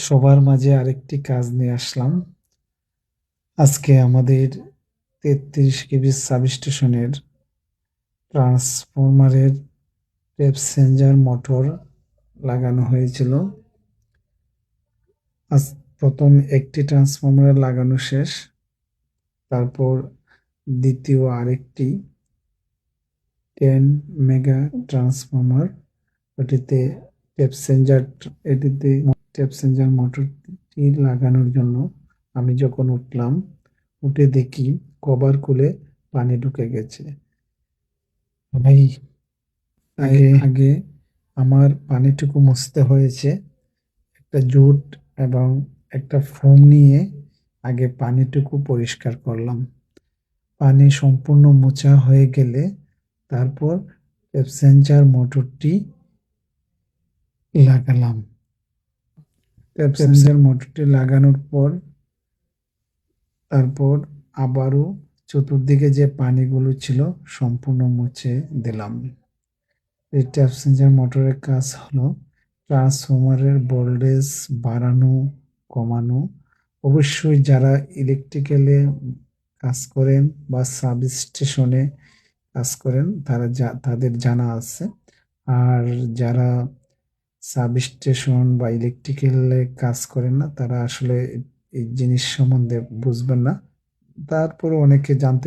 সবার মাঝে আরেকটি কাজ নিয়ে আসলাম। আজকে আমাদের 33 কেবি সাবস্টেশনের ট্রান্সফরমারের টেপ চেঞ্জার মোটর লাগানো হয়েছিল। আজ প্রথম একটি ট্রান্সফরমার লাগানো শেষ, তারপর দ্বিতীয় আরেকটি 10 মেগা ট্রান্সফরমার, ওটিতে এটিতে টেপ চেঞ্জার মোটরটি লাগানোর জন্য আমি যখন উঠলাম, উঠে দেখি কভার খুলে পানি ঢুকে গেছে। ভাই, আগে আমার পানিটুকু মুছতে হয়েছে। একটা জুট এবং একটা ফোম নিয়ে আগে পানিটুকু পরিষ্কার করলাম। পানি সম্পূর্ণ মোছা হয়ে গেলে তারপর পেপসেঞ্জার মোটরটি লাগালাম। পেপসেঞ্জার মোটরটি লাগানোর পর তারপর আবারও চতুর্দিকে যে পানিগুলো ছিল সম্পূর্ণ মুছে দিলাম। এই ট্যাপ মোটরের কাজ হলো ট্রান্সফরমারের ভোল্টেজ বাড়ানো, কমানো। অবশ্যই যারা ইলেকট্রিক্যালে কাজ করেন বা সাবস্টেশনে কাজ করেন তাদের জানা আছে। আর যারা সাবস্টেশন বা ইলেকট্রিক্যালে কাজ করেন না, তারা আসলে এই জিনিস সম্বন্ধে বুঝবেন না। তারপরে অনেকে জানতে